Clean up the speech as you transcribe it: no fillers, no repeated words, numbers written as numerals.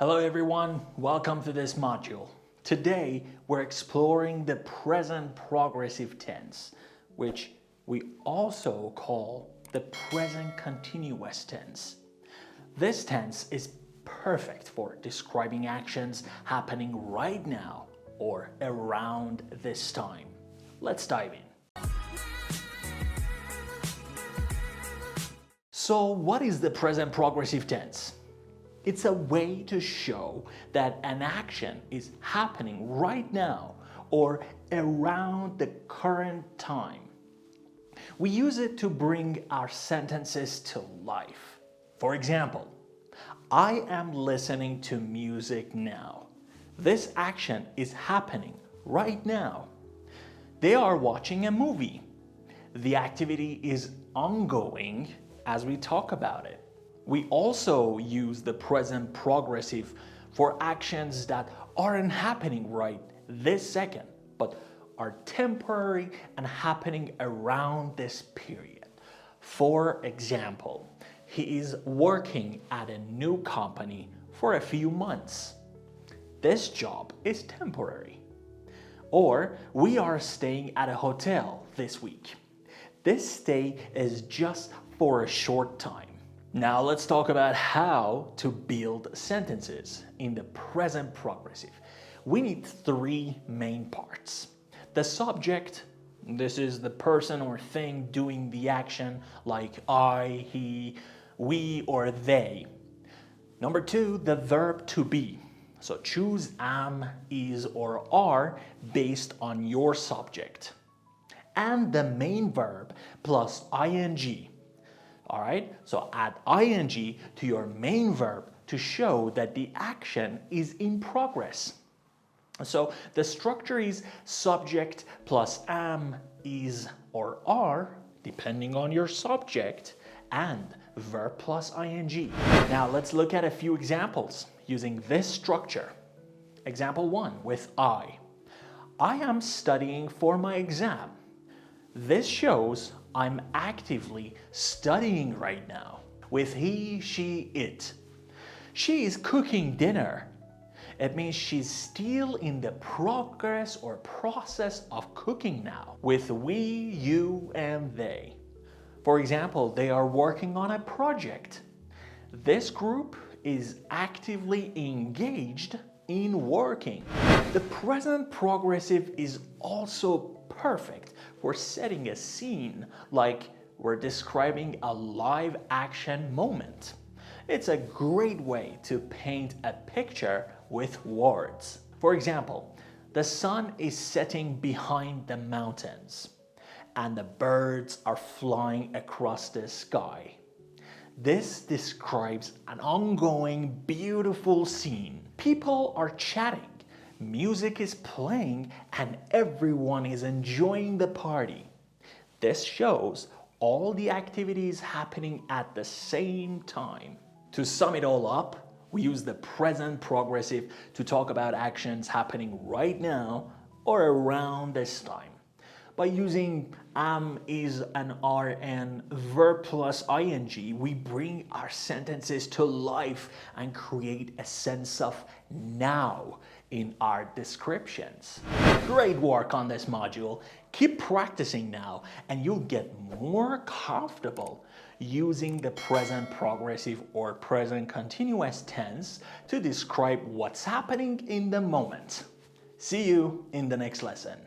Hello everyone, welcome to this module. Today we're exploring the present progressive tense, which we also call the present continuous tense. This tense is perfect for describing actions happening right now or around this time. Let's dive in. So what is the present progressive tense? It's a way to show that an action is happening right now or around the current time. We use it to bring our sentences to life. For example, I am listening to music now. This action is happening right now. They are watching a movie. The activity is ongoing as we talk about it. We also use the present progressive for actions that aren't happening right this second, but are temporary and happening around this period. For example, he is working at a new company for a few months. This job is temporary. Or we are staying at a hotel this week. This stay is just for a short time. Now let's talk about how to build sentences in the present progressive. We need three main parts. The subject, this is the person or thing doing the action like I, he, we, or they. Number two, the verb to be. So choose am, is, or are based on your subject. And the main verb plus ing. All right, so add ing to your main verb to show that the action is in progress. So the structure is subject plus am, is, or are, depending on your subject, and verb plus ing. Now let's look at a few examples using this structure. Example 1 with I am studying for my exam. This shows I'm actively studying right now. With he, she, it. She is cooking dinner. It means she's still in the progress or process of cooking now. With we, you, and they. For example, they are working on a project. This group is actively engaged in working. The present progressive is also perfect for setting a scene, like we're describing a live action moment. It's a great way to paint a picture with words. For example, the sun is setting behind the mountains and the birds are flying across the sky. This describes an ongoing, beautiful scene. People are chatting, music is playing, and everyone is enjoying the party. This shows all the activities happening at the same time. To sum it all up, we use the present progressive to talk about actions happening right now or around this time. By using am, is, and are, and verb plus ing, we bring our sentences to life and create a sense of now in our descriptions. Great work on this module. Keep practicing now and you'll get more comfortable using the present progressive or present continuous tense to describe what's happening in the moment. See you in the next lesson.